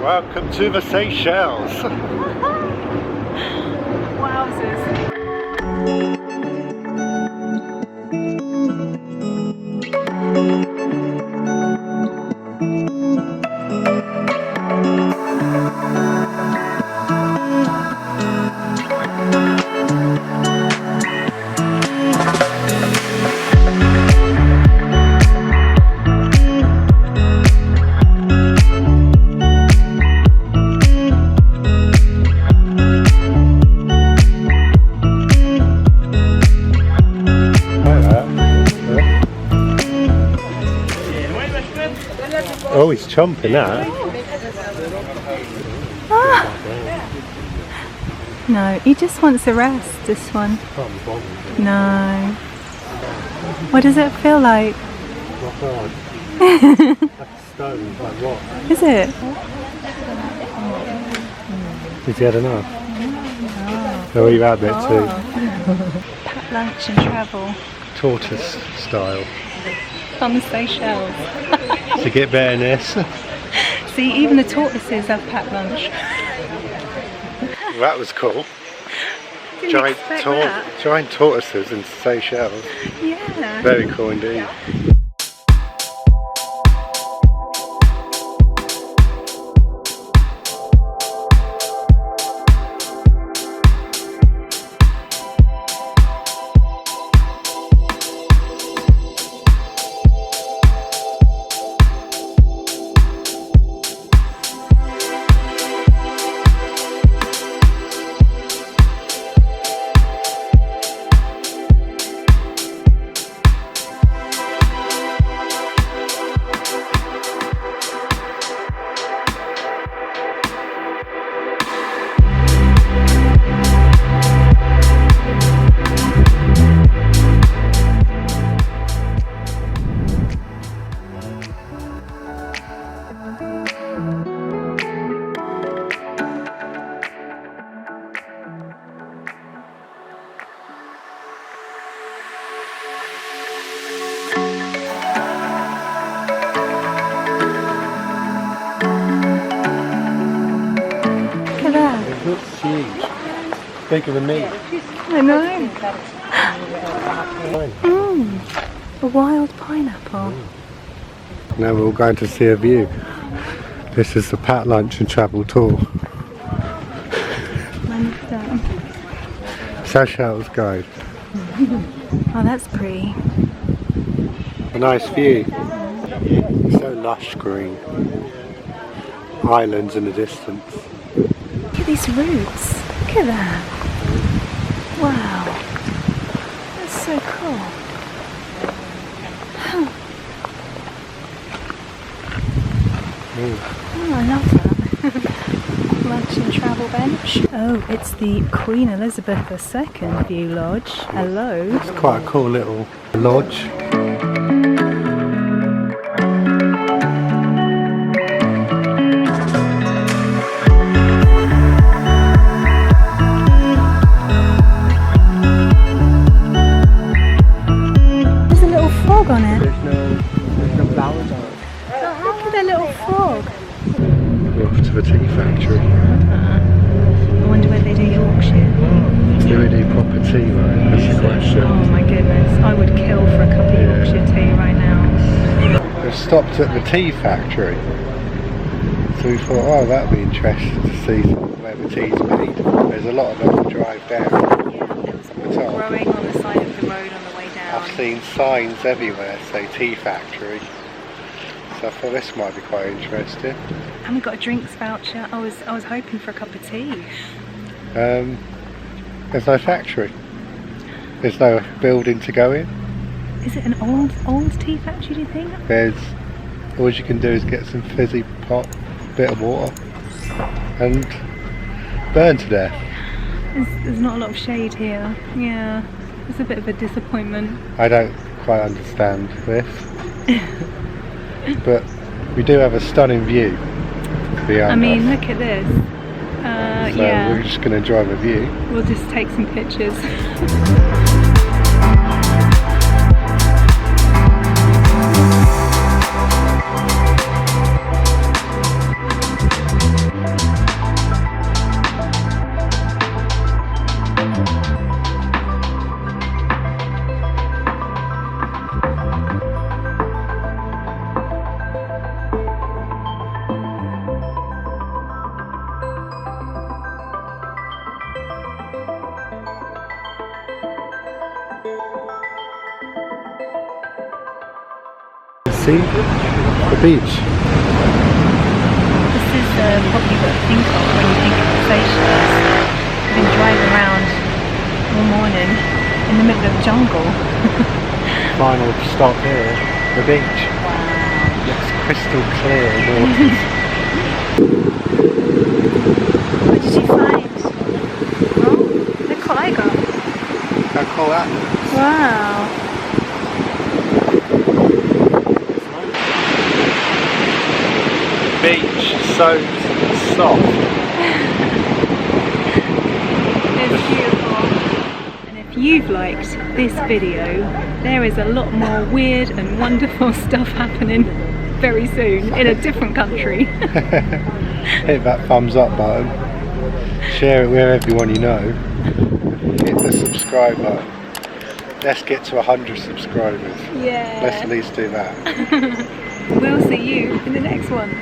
Welcome to the Seychelles. Wowzers. Oh, he's chomping that. No, he just wants a rest, this one. No. What does it feel like? Not hard. Like a stone, like what? Is it? Did you had enough? Oh, you've had that too. Pack lunch and travel. Tortoise style. On the Seychelles. To get better than this. See, even the tortoises have packed lunch. Well, that was cool. Giant tortoises in Seychelles. Yeah. Very cool indeed. It's huge. Bigger than me. I know. A wild pineapple. Now we're all going to see a view. This is the Pack Lunch and Travel Tour. Seychelles Guide. Oh, that's pretty. A nice view. So lush green. Islands in the distance. Look at these roots. Look at that. Wow. That's so cool. Huh. Oh, I love that. Lunch and travel bench. Oh, it's the Queen Elizabeth II View Lodge. Hello. It's quite a cool little lodge. On it. There's no flowers on it. Look at that little frog. We're off to the tea factory. I wonder whether they do Yorkshire. Do we do proper tea, right? That's the question. Oh my goodness, I would kill for a cup of Yorkshire tea right now. We've stopped at the tea factory. So we thought, oh, that'd be interesting to see where the tea's made. There's a lot of them to drive down. Yeah, there was some growing on the side of the road on the way down. I've seen signs everywhere say tea factory. So I thought this might be quite interesting. And we got a drinks voucher. I was hoping for a cup of tea. There's no factory. There's no building to go in. Is it an old tea factory, do you think? All you can do is get some fizzy pop, bit of water, and burn to death. There's not a lot of shade here. Yeah, it's a bit of a disappointment. I don't quite understand this. But we do have a stunning view behind I mean, us. look at this. So yeah. we're just going to enjoy the view. We'll just take some pictures. see the beach. This is probably what you think of when you think of the Seychelles. I've been driving around all morning in the middle of the jungle. Final stop here, the beach. Wow. Looks crystal clear waters. What did you find? Oh, look what I got. How cool that is. Wow. Beach, soaked, soft. It's beautiful. And if you've liked this video, there is a lot more weird and wonderful stuff happening very soon in a different country. Hit that thumbs up button. Share it with everyone you know. Hit the subscribe button. Let's get to 100 subscribers. Yeah. Let's at least do that. We'll see you in the next one.